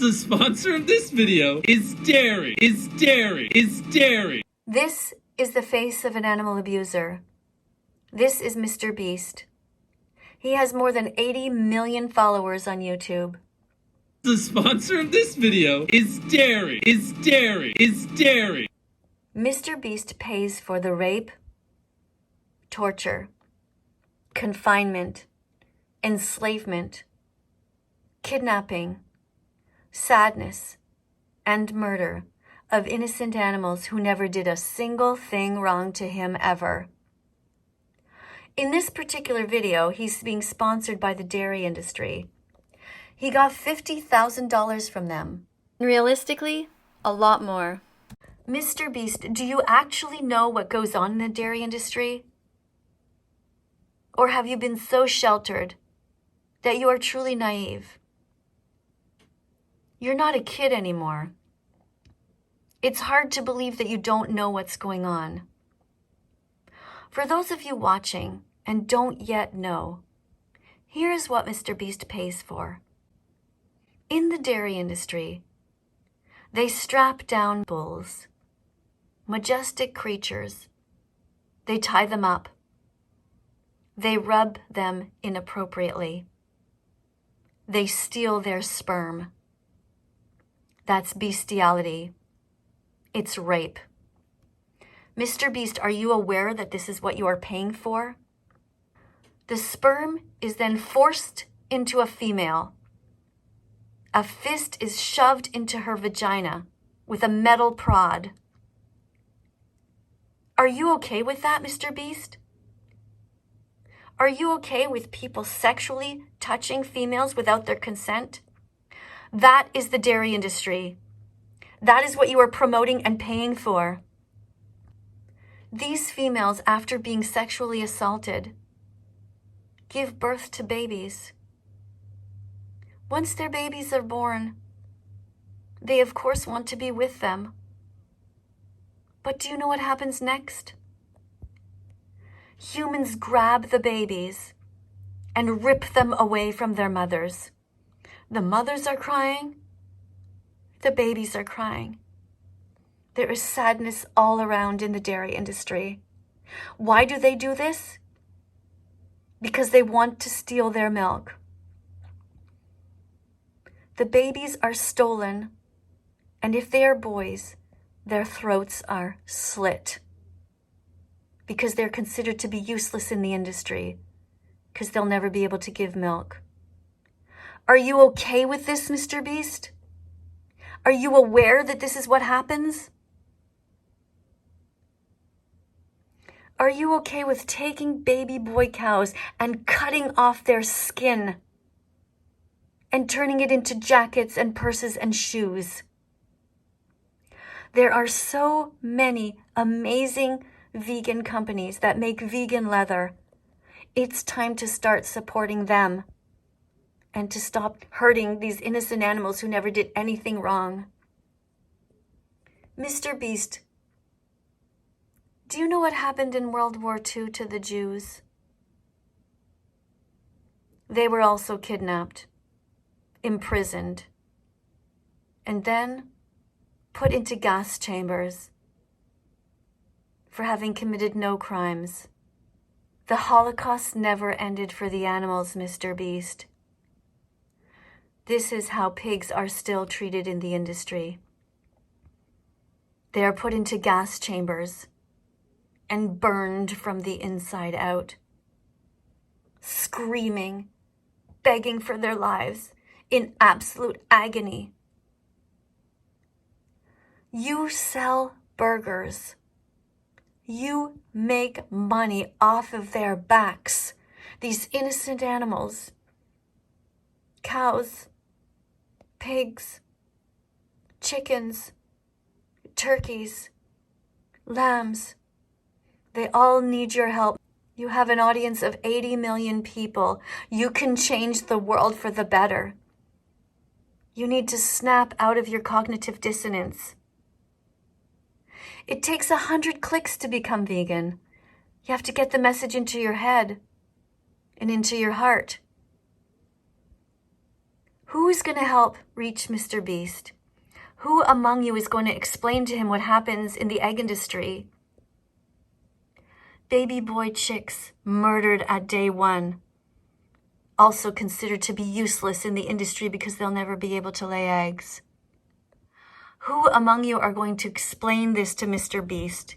The sponsor of this video is dairy. This is the face of an animal abuser. This is Mr. Beast. He has more than 80 million followers on YouTube. The sponsor of this video is dairy. Mr. Beast pays for the rape, torture, confinement, enslavement, kidnapping, sadness, and murder of innocent animals who never did a single thing wrong to him ever. In this particular video, he's being sponsored by the dairy industry. He got $50,000 from them. Realistically, a lot more. Mr. Beast, do you actually know what goes on in the dairy industry? Or have you been so sheltered that you are truly naive? You're not a kid anymore. It's hard to believe that you don't know what's going on. For those of you watching and don't yet know, here's what Mr. Beast pays for. In the dairy industry, they strap down bulls, majestic creatures. They tie them up. They rub them inappropriately. They steal their sperm. That's bestiality. It's rape. Mr. Beast, are you aware that this is what you are paying for? The sperm is then forced into a female. A fist is shoved into her vagina with a metal prod. Are you okay with that, Mr. Beast? Are you okay with people sexually touching females without their consent? That is the dairy industry. That is what you are promoting and paying for. These females, after being sexually assaulted, give birth to babies. Once their babies are born, they of course want to be with them. But do you know what happens next? Humans grab the babies and rip them away from their mothers. The mothers are crying. The babies are crying. There is sadness all around in the dairy industry. Why do they do this? Because they want to steal their milk. The babies are stolen, and if they are boys, their throats are slit because they're considered to be useless in the industry because they'll never be able to give milk. Are you okay with this, Mr. Beast? Are you aware that this is what happens? Are you okay with taking baby boy cows and cutting off their skin and turning it into jackets and purses and shoes? There are so many amazing vegan companies that make vegan leather. It's time to start supporting them and to stop hurting these innocent animals who never did anything wrong. Mr. Beast, do you know what happened in World War II to the Jews? They were also kidnapped, imprisoned, and then put into gas chambers for having committed no crimes. The Holocaust never ended for the animals, Mr. Beast. This is how pigs are still treated in the industry. They are put into gas chambers and burned from the inside out, screaming, begging for their lives in absolute agony. You sell burgers. You make money off of their backs. These innocent animals, cows, pigs, chickens, turkeys, lambs, they all need your help. You have an audience of 80 million people. You can change the world for the better. You need to snap out of your cognitive dissonance. It takes 100 clicks to become vegan. You have to get the message into your head and into your heart. Who's going to help reach Mr. Beast? Who among you is going to explain to him what happens in the egg industry? Baby boy chicks murdered at day 1, also considered to be useless in the industry because they'll never be able to lay eggs. Who among you are going to explain this to Mr. Beast?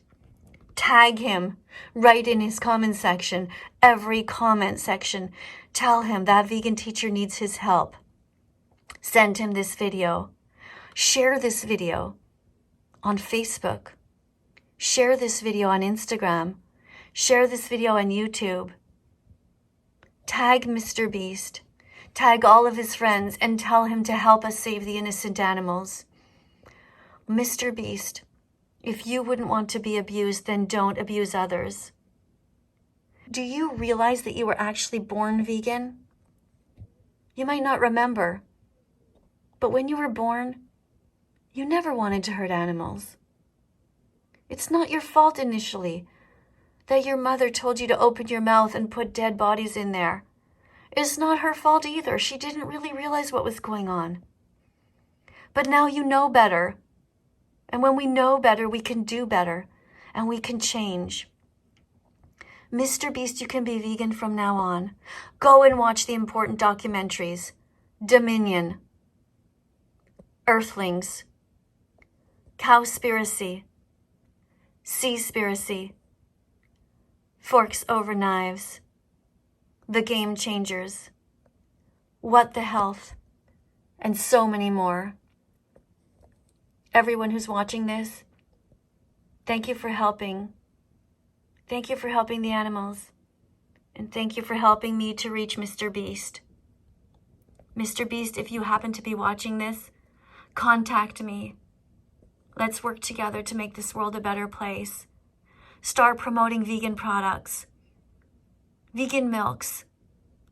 Tag him right in his comment section, every comment section. Tell him that vegan teacher needs his help. Send him this video. Share this video on Facebook. Share this video on Instagram. Share this video on YouTube. Tag Mr. Beast. Tag all of his friends and tell him to help us save the innocent animals. Mr. Beast, if you wouldn't want to be abused, then don't abuse others. Do you realize that you were actually born vegan? You might not remember, but when you were born, you never wanted to hurt animals. It's not your fault initially that your mother told you to open your mouth and put dead bodies in there. It's not her fault either. She didn't really realize what was going on. But now you know better. And when we know better, we can do better and we can change. Mr. Beast, you can be vegan from now on. Go and watch the important documentaries. Dominion. Earthlings. Cowspiracy. Seaspiracy. Forks Over Knives. The Game Changers. What the Health. And so many more. Everyone who's watching this, thank you for helping. Thank you for helping the animals. And thank you for helping me to reach Mr. Beast. Mr. Beast, if you happen to be watching this, contact me. Let's work together to make this world a better place. Start promoting vegan products, vegan milks,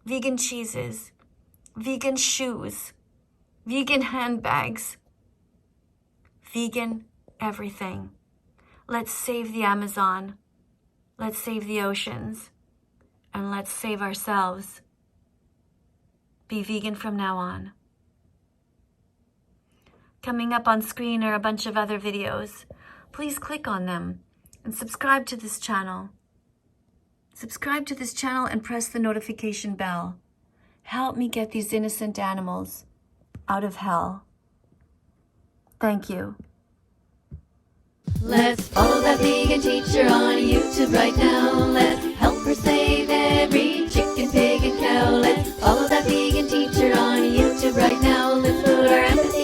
vegan cheeses, vegan shoes, vegan handbags, vegan everything. Let's save the Amazon. Let's save the oceans. And let's save ourselves. Be vegan from now on. Coming up on screen are a bunch of other videos. Please click on them and subscribe to this channel. Subscribe to this channel and press the notification bell. Help me get these innocent animals out of hell. Thank you. Let's follow that vegan teacher on YouTube right now. Let's help her save every chicken, pig, and cow. Let's follow that vegan teacher on YouTube right now. Let's put our empathy